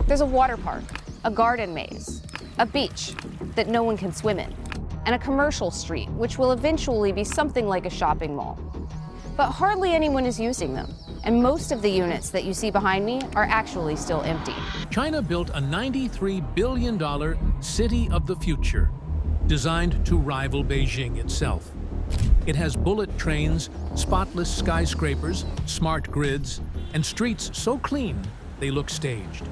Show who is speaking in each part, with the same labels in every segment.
Speaker 1: There's a water park, a garden maze, a beach that no one can swim in, and a commercial street, which will eventually be something like a shopping mall. But hardly anyone is using them, and most of the units that you see behind me are actually still empty.
Speaker 2: China built a $93 billion city of the future, designed to rival Beijing itself. It has bullet trains, spotless skyscrapers, smart grids, and streets so clean they look staged.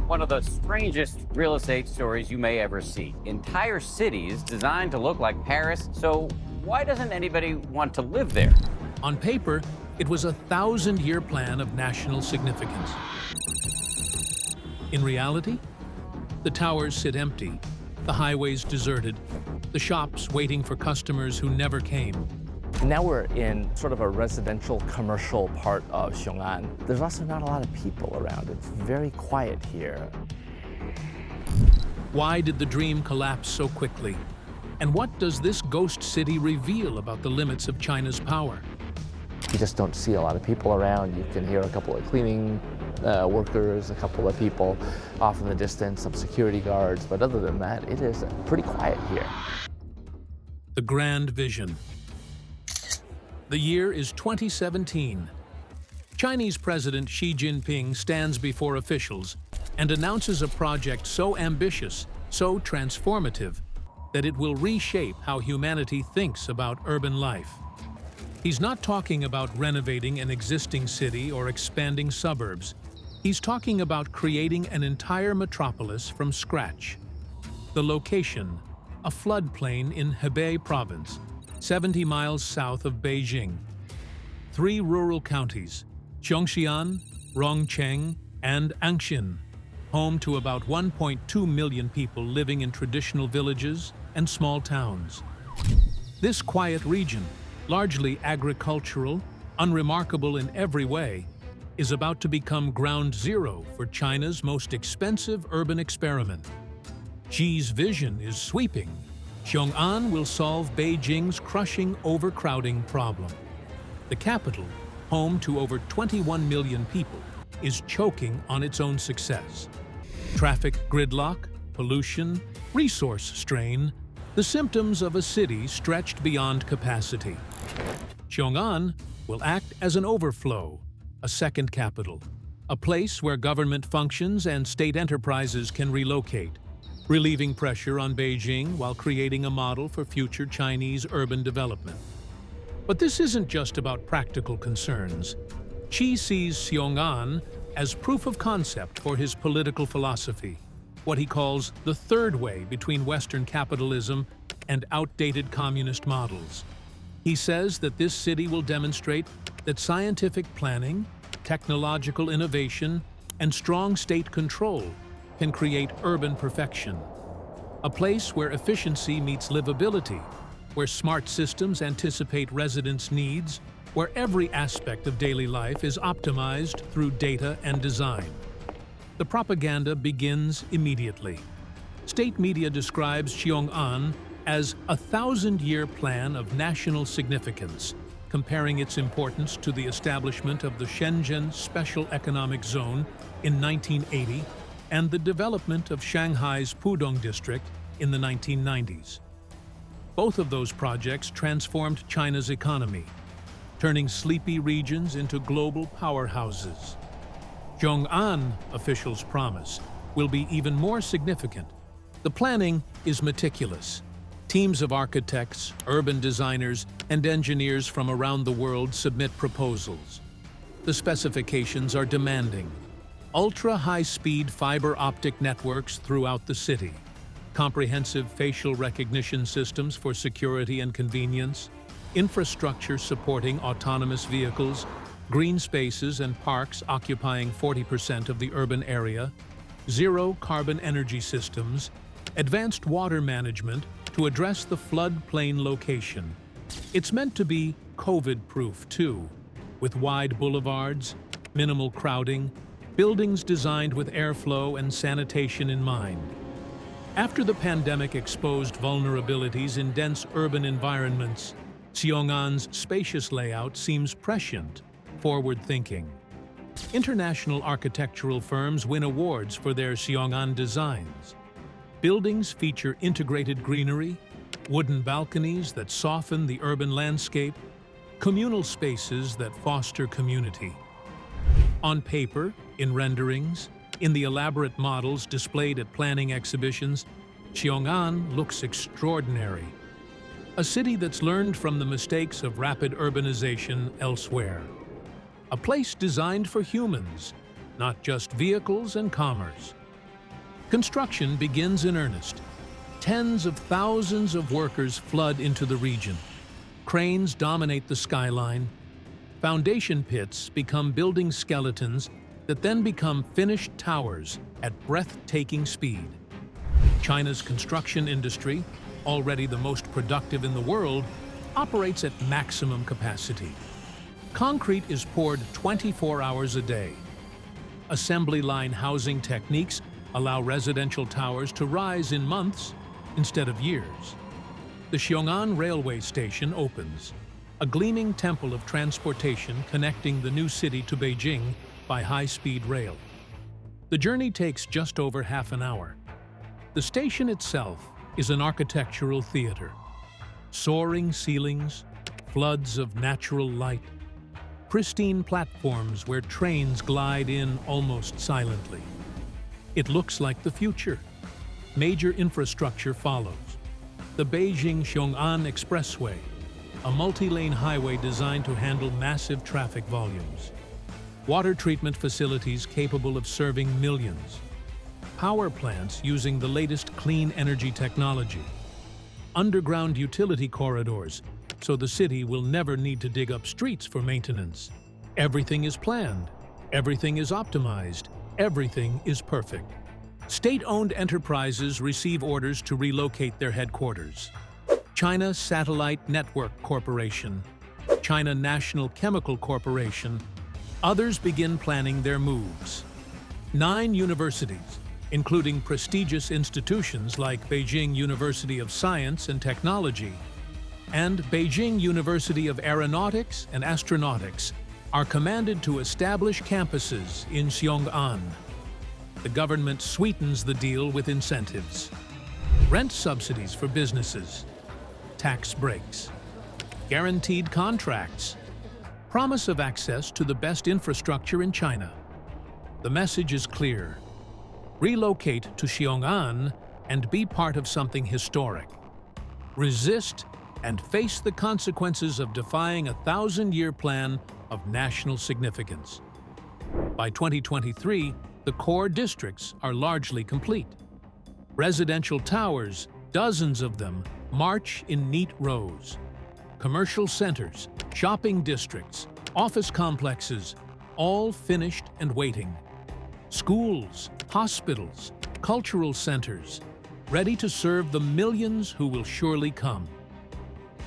Speaker 3: One of the strangest real estate stories you may ever see. Entire cities designed to look like Paris, so why doesn't anybody want to live there?
Speaker 2: On paper, it was a 1,000-year plan of national significance. In reality, the towers sit empty, the highways deserted, the shops waiting for customers who never came.
Speaker 4: Now we're in sort of a residential commercial part of Xiong'an. There's also not a lot of people around. It's very quiet here.
Speaker 2: Why did the dream collapse so quickly? And what does this ghost city reveal about the limits of China's power?
Speaker 4: You just don't see a lot of people around. You can hear a couple of cleaning workers, a couple of people off in the distance, some security guards, but other than that, it is pretty quiet here.
Speaker 2: The grand vision. The year is 2017. Chinese President Xi Jinping stands before officials and announces a project so ambitious, so transformative, that it will reshape how humanity thinks about urban life. He's not talking about renovating an existing city or expanding suburbs. He's talking about creating an entire metropolis from scratch. The location, a floodplain in Hebei province, 70 miles south of Beijing. 3 rural counties, Zhongshan, Rongcheng, and Anxin, home to about 1.2 million people living in traditional villages and small towns. This quiet region, largely agricultural, unremarkable in every way, is about to become ground zero for China's most expensive urban experiment. Xi's vision is sweeping. Xiong'an will solve Beijing's crushing overcrowding problem. The capital, home to over 21 million people, is choking on its own success. Traffic gridlock, pollution, resource strain, the symptoms of a city stretched beyond capacity. Xiong'an will act as an overflow, a second capital, a place where government functions and state enterprises can relocate, relieving pressure on Beijing while creating a model for future Chinese urban development. But this isn't just about practical concerns. Xi sees Xiong'an as proof of concept for his political philosophy, what he calls the third way between Western capitalism and outdated communist models. He says that this city will demonstrate that scientific planning, technological innovation, and strong state control can create urban perfection. A place where efficiency meets livability, where smart systems anticipate residents' needs, where every aspect of daily life is optimized through data and design. The propaganda begins immediately. State media describes Xiong'an as a 1,000-year plan of national significance, comparing its importance to the establishment of the Shenzhen Special Economic Zone in 1980 and the development of Shanghai's Pudong district in the 1990s. Both of those projects transformed China's economy, turning sleepy regions into global powerhouses. Xiong'an, officials promise, will be even more significant. The planning is meticulous. Teams of architects, urban designers, and engineers from around the world submit proposals. The specifications are demanding. Ultra-high-speed fiber optic networks throughout the city, comprehensive facial recognition systems for security and convenience, infrastructure supporting autonomous vehicles, green spaces and parks occupying 40% of the urban area, zero-carbon energy systems, advanced water management to address the floodplain location. It's meant to be COVID-proof, too, with wide boulevards, minimal crowding, buildings designed with airflow and sanitation in mind. After the pandemic exposed vulnerabilities in dense urban environments, Xiong'an's spacious layout seems prescient, forward-thinking. International architectural firms win awards for their Xiong'an designs. Buildings feature integrated greenery, wooden balconies that soften the urban landscape, communal spaces that foster community. On paper, in renderings, in the elaborate models displayed at planning exhibitions, Xiong'an looks extraordinary. A city that's learned from the mistakes of rapid urbanization elsewhere. A place designed for humans, not just vehicles and commerce. Construction begins in earnest. Tens of thousands of workers flood into the region. Cranes dominate the skyline. Foundation pits become building skeletons that then become finished towers at breathtaking speed. China's construction industry, already the most productive in the world, operates at maximum capacity. Concrete is poured 24 hours a day. Assembly line housing techniques allow residential towers to rise in months instead of years. The Xiong'an railway station opens, a gleaming temple of transportation connecting the new city to Beijing by high-speed rail. The journey takes just over half an hour. The station itself is an architectural theater. Soaring ceilings, floods of natural light, pristine platforms where trains glide in almost silently. It looks like the future. Major infrastructure follows. The Beijing-Xiong'an Expressway, a multi-lane highway designed to handle massive traffic volumes. Water treatment facilities capable of serving millions. Power plants using the latest clean energy technology. Underground utility corridors, so the city will never need to dig up streets for maintenance. Everything is planned, everything is optimized, everything is perfect. State-owned enterprises receive orders to relocate their headquarters. China Satellite Network Corporation, China National Chemical Corporation, others begin planning their moves. 9 universities, including prestigious institutions like Beijing University of Science and Technology and Beijing University of Aeronautics and Astronautics, are commanded to establish campuses in Xiong'an. The government sweetens the deal with incentives. Rent subsidies for businesses, tax breaks, guaranteed contracts, promise of access to the best infrastructure in China. The message is clear. Relocate to Xiong'an and be part of something historic. Resist and face the consequences of defying a 1,000-year plan of national significance. By 2023, the core districts are largely complete. Residential towers, dozens of them, march in neat rows. Commercial centers, shopping districts, office complexes, all finished and waiting. Schools, hospitals, cultural centers, ready to serve the millions who will surely come.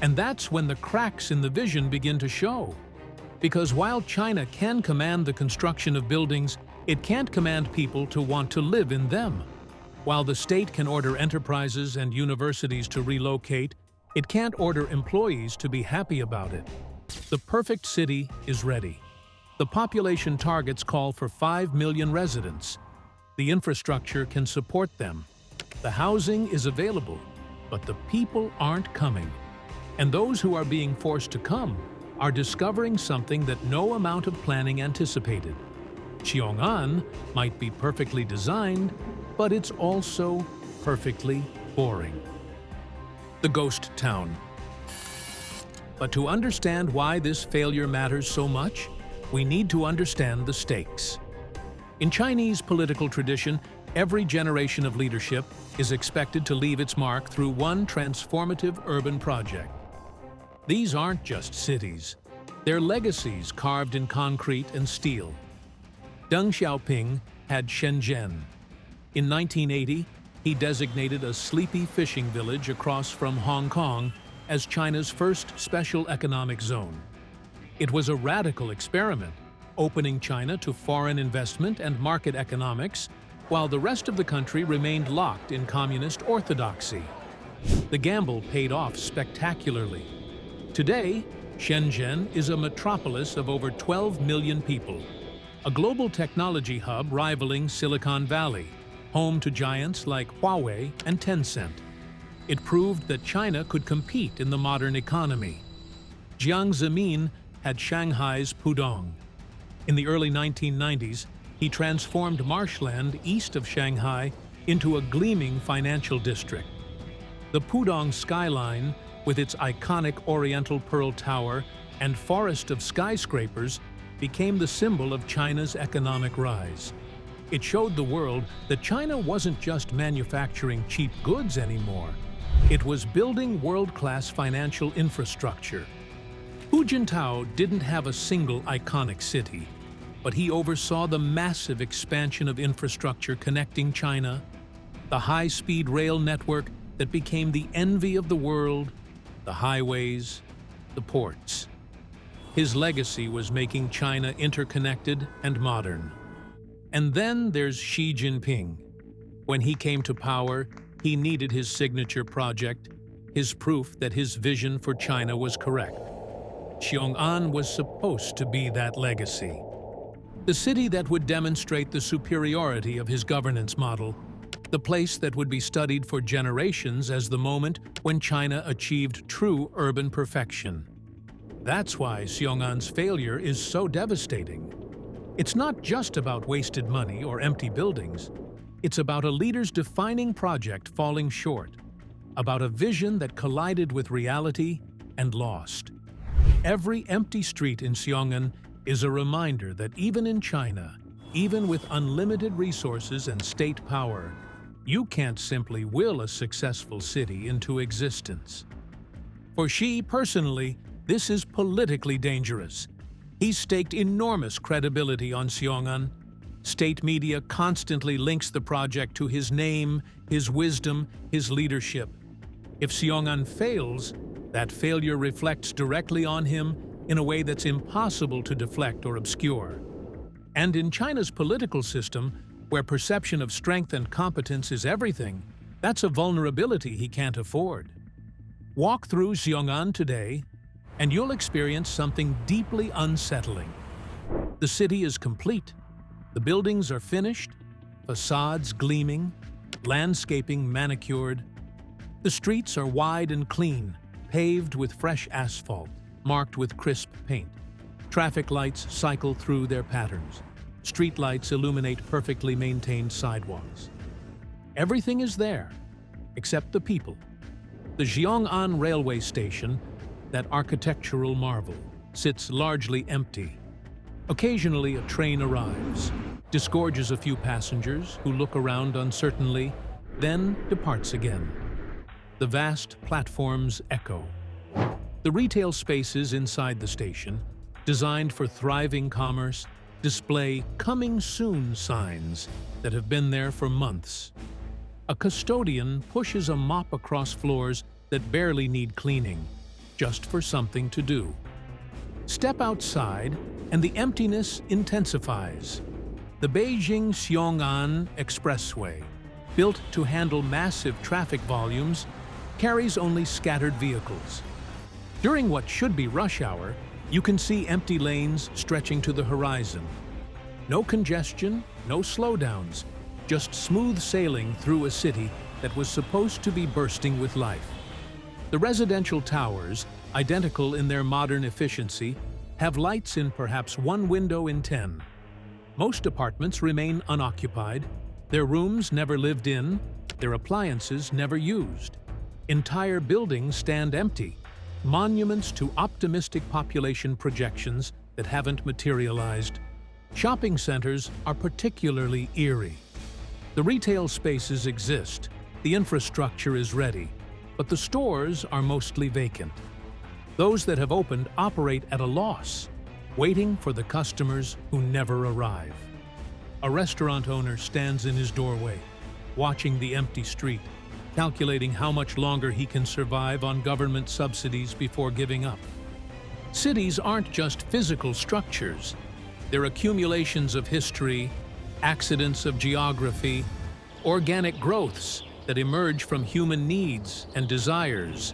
Speaker 2: And that's when the cracks in the vision begin to show. Because while China can command the construction of buildings, it can't command people to want to live in them. While the state can order enterprises and universities to relocate, it can't order employees to be happy about it. The perfect city is ready. The population targets call for 5 million residents. The infrastructure can support them. The housing is available, but the people aren't coming. And those who are being forced to come are discovering something that no amount of planning anticipated. Xiong'an might be perfectly designed, but it's also perfectly boring. The ghost town. But to understand why this failure matters so much, we need to understand the stakes. In Chinese political tradition, every generation of leadership is expected to leave its mark through one transformative urban project. These aren't just cities. They're legacies carved in concrete and steel. Deng Xiaoping had Shenzhen. In 1980, he designated a sleepy fishing village across from Hong Kong as China's first special economic zone. It was a radical experiment, opening China to foreign investment and market economics, while the rest of the country remained locked in communist orthodoxy. The gamble paid off spectacularly. Today, Shenzhen is a metropolis of over 12 million people. a global technology hub rivaling Silicon Valley, home to giants like Huawei and Tencent. It proved that China could compete in the modern economy. Jiang Zemin had Shanghai's Pudong. In the early 1990s, he transformed marshland east of Shanghai into a gleaming financial district. The Pudong skyline, with its iconic Oriental Pearl Tower and forest of skyscrapers, became the symbol of China's economic rise. It showed the world that China wasn't just manufacturing cheap goods anymore. It was building world-class financial infrastructure. Hu Jintao didn't have a single iconic city, but he oversaw the massive expansion of infrastructure connecting China, the high-speed rail network that became the envy of the world, the highways, the ports. His legacy was making China interconnected and modern. And then there's Xi Jinping. When he came to power, he needed his signature project, his proof that his vision for China was correct. Xiong'an was supposed to be that legacy. The city that would demonstrate the superiority of his governance model, the place that would be studied for generations as the moment when China achieved true urban perfection. That's why Xiong'an's failure is so devastating. It's not just about wasted money or empty buildings. It's about a leader's defining project falling short, about a vision that collided with reality and lost. Every empty street in Xiong'an is a reminder that even in China, even with unlimited resources and state power, you can't simply will a successful city into existence. For Xi personally, this is politically dangerous. He's staked enormous credibility on Xiong'an. State media constantly links the project to his name, his wisdom, his leadership. If Xiong'an fails, that failure reflects directly on him in a way that's impossible to deflect or obscure. And in China's political system, where perception of strength and competence is everything, that's a vulnerability he can't afford. Walk through Xiong'an today, and you'll experience something deeply unsettling. The city is complete. The buildings are finished, facades gleaming, landscaping manicured. The streets are wide and clean, paved with fresh asphalt, marked with crisp paint. Traffic lights cycle through their patterns. Street lights illuminate perfectly maintained sidewalks. Everything is there, except the people. The Xiong'an railway station, that architectural marvel, sits largely empty. Occasionally, a train arrives, disgorges a few passengers who look around uncertainly, then departs again. The vast platforms echo. The retail spaces inside the station, designed for thriving commerce, display "coming soon" signs that have been there for months. A custodian pushes a mop across floors that barely need cleaning, just for something to do. Step outside, and the emptiness intensifies. The Beijing-Xiong'an Expressway, built to handle massive traffic volumes, carries only scattered vehicles. During what should be rush hour, you can see empty lanes stretching to the horizon. No congestion, no slowdowns, just smooth sailing through a city that was supposed to be bursting with life. The residential towers, identical in their modern efficiency, have lights in perhaps one window in 10. Most apartments remain unoccupied, their rooms never lived in, their appliances never used. Entire buildings stand empty, monuments to optimistic population projections that haven't materialized. Shopping centers are particularly eerie. The retail spaces exist, the infrastructure is ready, but the stores are mostly vacant. Those that have opened operate at a loss, waiting for the customers who never arrive. A restaurant owner stands in his doorway, watching the empty street, calculating how much longer he can survive on government subsidies before giving up. Cities aren't just physical structures. They're accumulations of history, accidents of geography, organic growths that emerge from human needs and desires.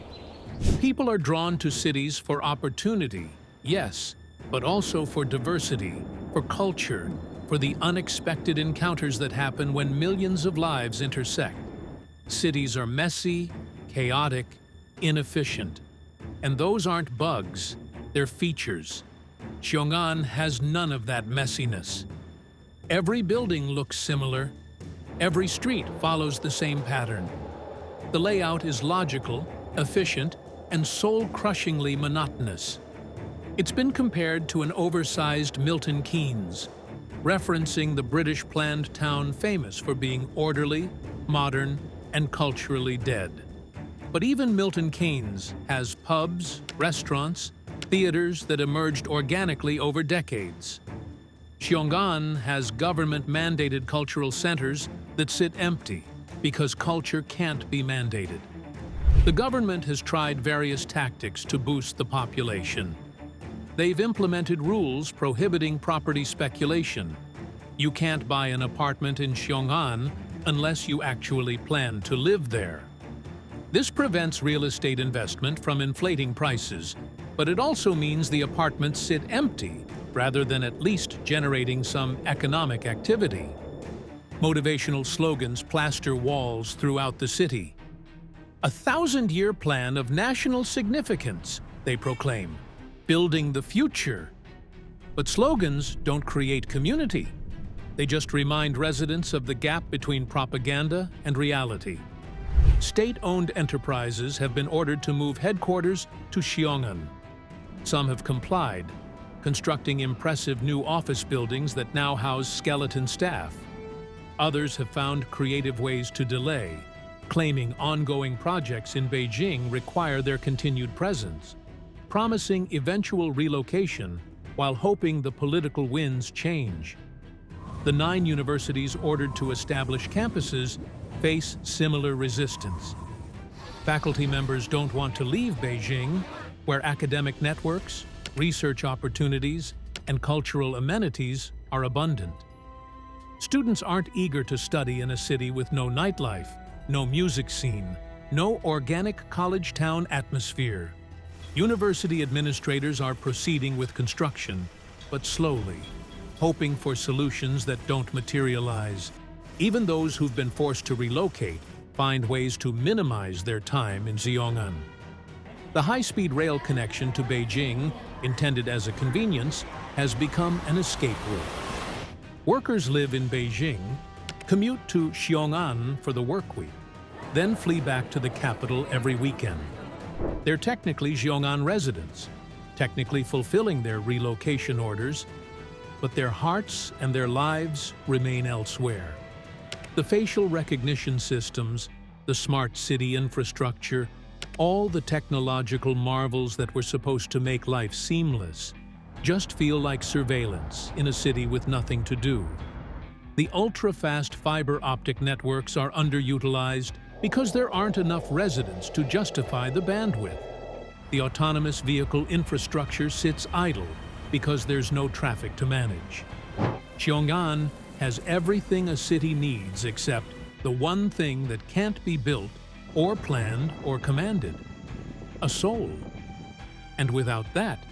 Speaker 2: People are drawn to cities for opportunity, yes, but also for diversity, for culture, for the unexpected encounters that happen when millions of lives intersect. Cities are messy, chaotic, inefficient. And those aren't bugs, they're features. Xiong'an has none of that messiness. Every building looks similar. Every street follows the same pattern. The layout is logical, efficient, and soul-crushingly monotonous. It's been compared to an oversized Milton Keynes, referencing the British planned town famous for being orderly, modern, and culturally dead. But even Milton Keynes has pubs, restaurants, theaters that emerged organically over decades. Xiong'an has government-mandated cultural centers that sit empty because culture can't be mandated. The government has tried various tactics to boost the population. They've implemented rules prohibiting property speculation. You can't buy an apartment in Xiong'an unless you actually plan to live there. This prevents real estate investment from inflating prices, but it also means the apartments sit empty rather than at least generating some economic activity. Motivational slogans plaster walls throughout the city. A 1,000-year plan of national significance, they proclaim, building the future. But slogans don't create community. They just remind residents of the gap between propaganda and reality. State-owned enterprises have been ordered to move headquarters to Xiong'an. Some have complied, constructing impressive new office buildings that now house skeleton staff. Others have found creative ways to delay, claiming ongoing projects in Beijing require their continued presence, promising eventual relocation while hoping the political winds change. The 9 universities ordered to establish campuses face similar resistance. Faculty members don't want to leave Beijing, where academic networks, research opportunities, and cultural amenities are abundant. Students aren't eager to study in a city with no nightlife, no music scene, no organic college town atmosphere. University administrators are proceeding with construction, but slowly, hoping for solutions that don't materialize. Even those who've been forced to relocate find ways to minimize their time in Xiong'an. The high-speed rail connection to Beijing, intended as a convenience, has become an escape route. Workers live in Beijing, commute to Xiong'an for the work week, then flee back to the capital every weekend. They're technically Xiong'an residents, technically fulfilling their relocation orders, but their hearts and their lives remain elsewhere. The facial recognition systems, the smart city infrastructure, all the technological marvels that were supposed to make life seamless, just feel like surveillance in a city with nothing to do. The ultra-fast fiber optic networks are underutilized because there aren't enough residents to justify the bandwidth. The autonomous vehicle infrastructure sits idle because there's no traffic to manage. Xiong'an has everything a city needs except the one thing that can't be built or planned or commanded: a soul. And without that,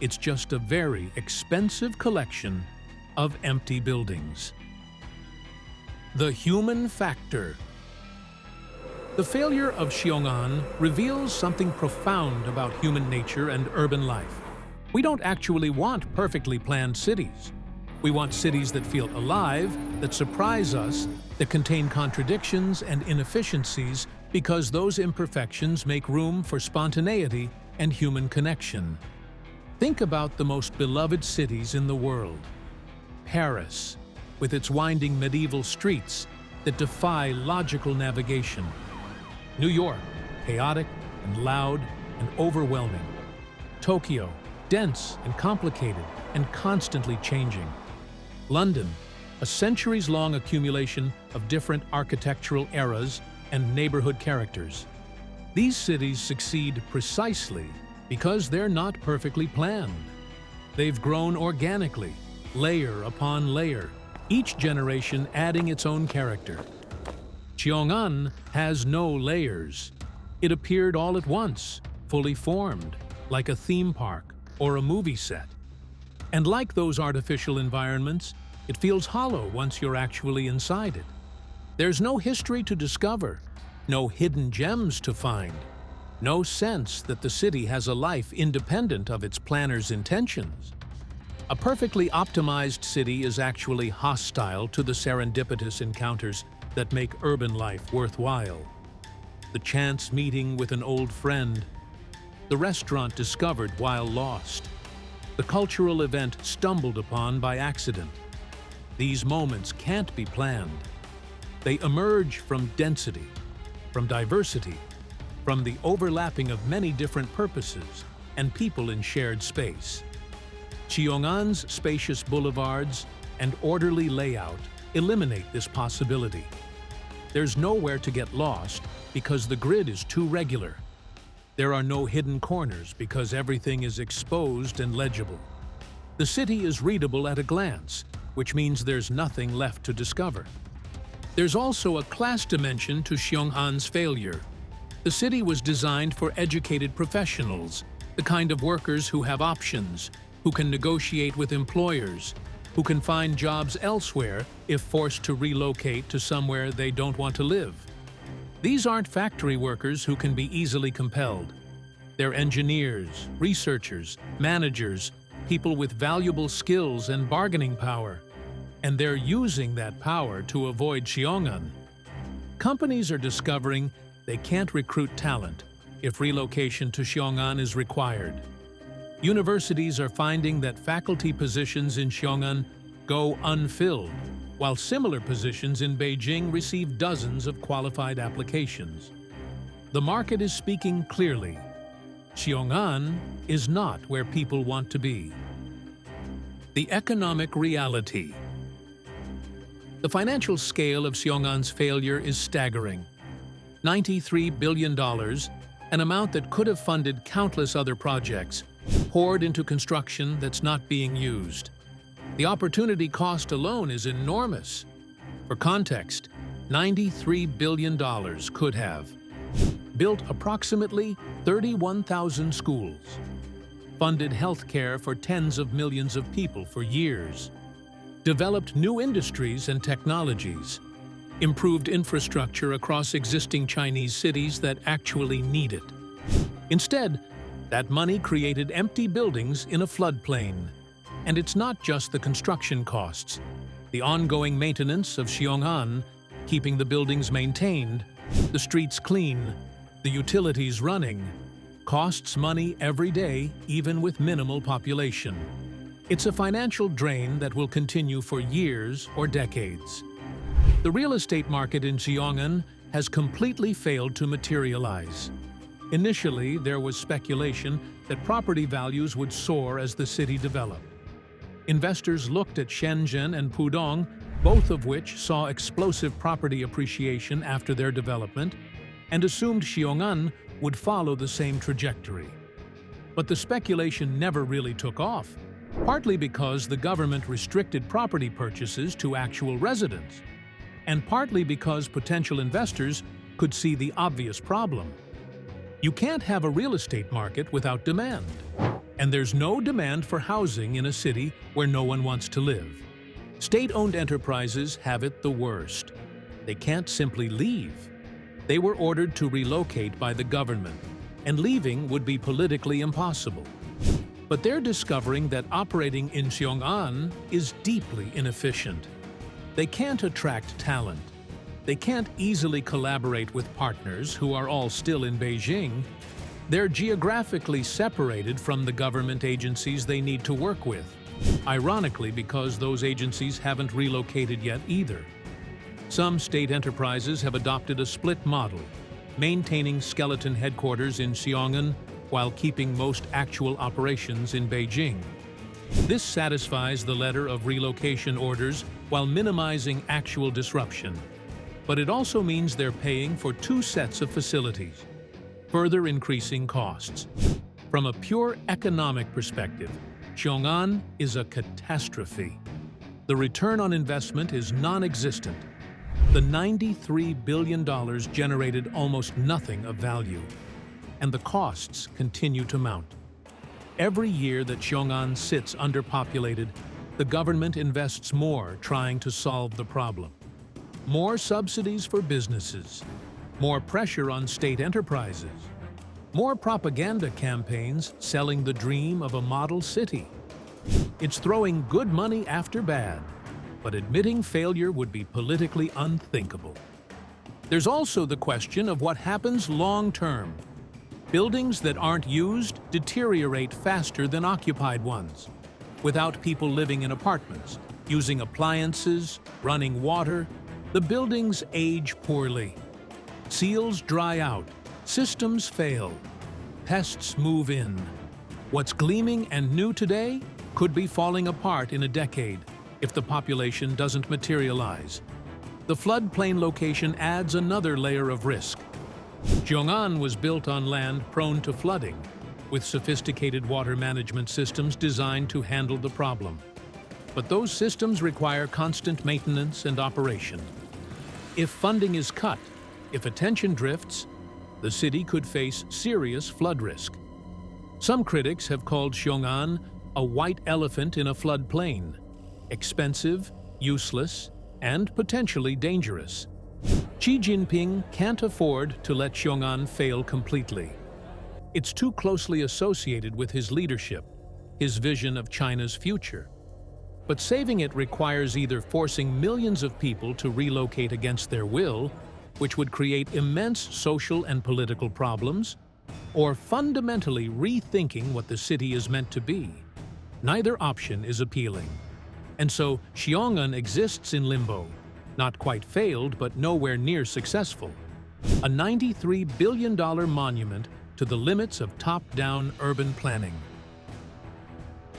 Speaker 2: it's just a very expensive collection of empty buildings. The human factor. The failure of Xiong'an reveals something profound about human nature and urban life. We don't actually want perfectly planned cities. We want cities that feel alive, that surprise us, that contain contradictions and inefficiencies, because those imperfections make room for spontaneity and human connection. Think about the most beloved cities in the world. Paris, with its winding medieval streets that defy logical navigation. New York, chaotic and loud and overwhelming. Tokyo, dense and complicated and constantly changing. London, a centuries-long accumulation of different architectural eras and neighborhood characters. These cities succeed precisely because they're not perfectly planned. They've grown organically, layer upon layer, each generation adding its own character. Xiong'an has no layers. It appeared all at once, fully formed, like a theme park or a movie set. And like those artificial environments, it feels hollow once you're actually inside it. There's no history to discover, no hidden gems to find, no sense that the city has a life independent of its planners' intentions. A perfectly optimized city is actually hostile to the serendipitous encounters that make urban life worthwhile. The chance meeting with an old friend, the restaurant discovered while lost, the cultural event stumbled upon by accident. These moments can't be planned. They emerge from density, from diversity, from the overlapping of many different purposes and people in shared space. Xiong'an's spacious boulevards and orderly layout eliminate this possibility. There's nowhere to get lost because the grid is too regular. There are no hidden corners because everything is exposed and legible. The city is readable at a glance, which means there's nothing left to discover. There's also a class dimension to Xiong'an's failure. The city was designed for educated professionals, the kind of workers who have options, who can negotiate with employers, who can find jobs elsewhere if forced to relocate to somewhere they don't want to live. These aren't factory workers who can be easily compelled. They're engineers, researchers, managers, people with valuable skills and bargaining power. And they're using that power to avoid Xiong'an. Companies are discovering they can't recruit talent if relocation to Xiong'an is required. Universities are finding that faculty positions in Xiong'an go unfilled, while similar positions in Beijing receive dozens of qualified applications. The market is speaking clearly. Xiong'an is not where people want to be. The economic reality. The financial scale of Xiong'an's failure is staggering. $93 billion, an amount that could have funded countless other projects, poured into construction that's not being used. The opportunity cost alone is enormous. For context, $93 billion could have built approximately 31,000 schools, funded healthcare for tens of millions of people for years, developed new industries and technologies, improved infrastructure across existing Chinese cities that actually need it. Instead, that money created empty buildings in a floodplain. And it's not just the construction costs. The ongoing maintenance of Xiong'an, keeping the buildings maintained, the streets clean, the utilities running, costs money every day, even with minimal population. It's a financial drain that will continue for years or decades. The real estate market in Xiong'an has completely failed to materialize. Initially, there was speculation that property values would soar as the city developed. Investors looked at Shenzhen and Pudong, both of which saw explosive property appreciation after their development, and assumed Xiong'an would follow the same trajectory. But the speculation never really took off, partly because the government restricted property purchases to actual residents, and partly because potential investors could see the obvious problem. You can't have a real estate market without demand. And there's no demand for housing in a city where no one wants to live. State-owned enterprises have it the worst. They can't simply leave. They were ordered to relocate by the government, and leaving would be politically impossible. But they're discovering that operating in Xiong'an is deeply inefficient. They can't attract talent. They can't easily collaborate with partners who are all still in Beijing. They're geographically separated from the government agencies they need to work with, ironically because those agencies haven't relocated yet either. Some state enterprises have adopted a split model, maintaining skeleton headquarters in Xiong'an while keeping most actual operations in Beijing. This satisfies the letter of relocation orders while minimizing actual disruption. But it also means they're paying for two sets of facilities, further increasing costs. From a pure economic perspective, Xiong'an is a catastrophe. The return on investment is non-existent. The $93 billion generated almost nothing of value, and the costs continue to mount. Every year that Xiong'an sits underpopulated, the government invests more trying to solve the problem. More subsidies for businesses, more pressure on state enterprises, more propaganda campaigns selling the dream of a model city. It's throwing good money after bad, but admitting failure would be politically unthinkable. There's also the question of what happens long-term. Buildings that aren't used deteriorate faster than occupied ones. Without people living in apartments, using appliances, running water, the buildings age poorly. Seals dry out, systems fail, pests move in. What's gleaming and new today could be falling apart in a decade if the population doesn't materialize. The floodplain location adds another layer of risk. Xiong'an was built on land prone to flooding, with sophisticated water management systems designed to handle the problem. But those systems require constant maintenance and operation. If funding is cut, if attention drifts, the city could face serious flood risk. Some critics have called Xiong'an a white elephant in a floodplain, expensive, useless, and potentially dangerous. Xi Jinping can't afford to let Xiong'an fail completely. It's too closely associated with his leadership, his vision of China's future. But saving it requires either forcing millions of people to relocate against their will, which would create immense social and political problems, or fundamentally rethinking what the city is meant to be. Neither option is appealing. And so Xiong'an exists in limbo, not quite failed but nowhere near successful. A $93 billion monument to the limits of top-down urban planning.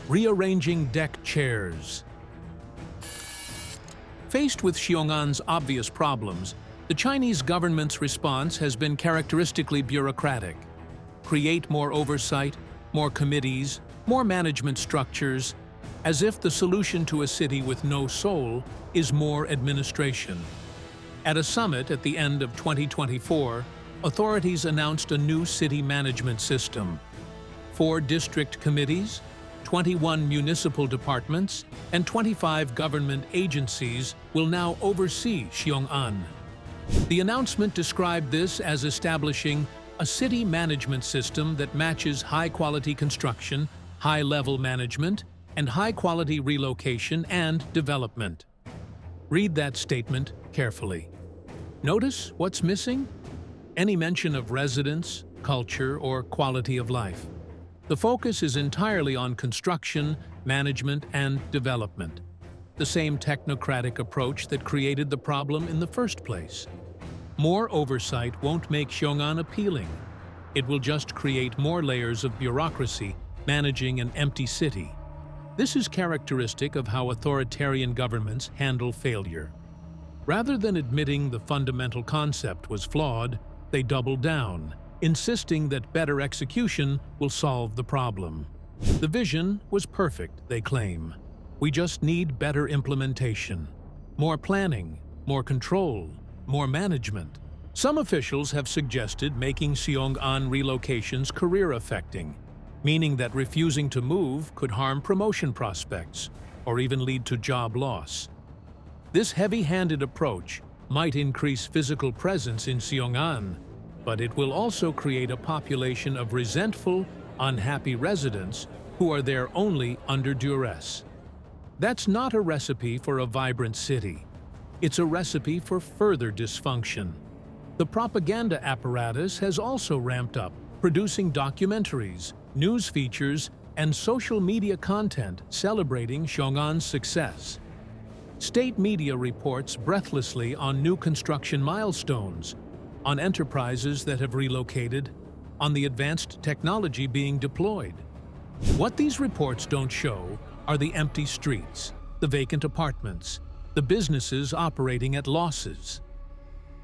Speaker 2: Rearranging deck chairs. Faced with Xiong'an's obvious problems, the Chinese government's response has been characteristically bureaucratic. Create more oversight, more committees, more management structures, as if the solution to a city with no soul is more administration. At a summit at the end of 2024, authorities announced a new city management system. 4 district committees, 21 municipal departments, and 25 government agencies will now oversee Xiong'an. The announcement described this as establishing a city management system that matches high-quality construction, high-level management, and high-quality relocation and development. Read that statement carefully. Notice what's missing? Any mention of residents, culture, or quality of life. The focus is entirely on construction, management, and development. The same technocratic approach that created the problem in the first place. More oversight won't make Xiong'an appealing. It will just create more layers of bureaucracy managing an empty city. This is characteristic of how authoritarian governments handle failure. Rather than admitting the fundamental concept was flawed, they doubled down, insisting that better execution will solve the problem. The vision was perfect, they claim. We just need better implementation. More planning, more control, more management. Some officials have suggested making Xiong'an relocations career-affecting, meaning that refusing to move could harm promotion prospects or even lead to job loss. This heavy-handed approach might increase physical presence in Xiong'an, but it will also create a population of resentful, unhappy residents who are there only under duress. That's not a recipe for a vibrant city. It's a recipe for further dysfunction. The propaganda apparatus has also ramped up, producing documentaries, news features, and social media content celebrating Xiong'an's success. State media reports breathlessly on new construction milestones, on enterprises that have relocated, on the advanced technology being deployed. What these reports don't show are the empty streets, the vacant apartments, the businesses operating at losses.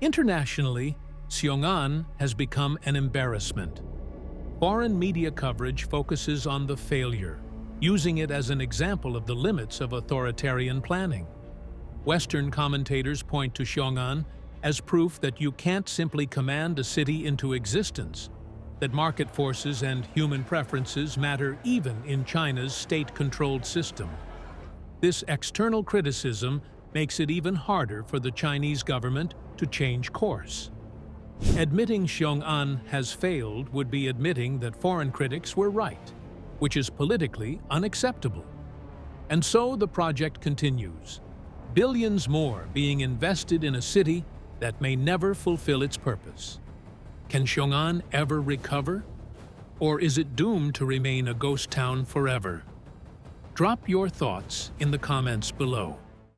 Speaker 2: Internationally, Xiong'an has become an embarrassment. Foreign media coverage focuses on the failure, using it as an example of the limits of authoritarian planning. Western commentators point to Xiong'an as proof that you can't simply command a city into existence. that market forces and human preferences matter even in China's state-controlled system. This external criticism makes it even harder for the Chinese government to change course. Admitting Xiong'an has failed would be admitting that foreign critics were right, which is politically unacceptable. And so the project continues, billions more being invested in a city that may never fulfill its purpose. Can Xiong'an ever recover? Or is it doomed to remain a ghost town forever? Drop your thoughts in the comments below.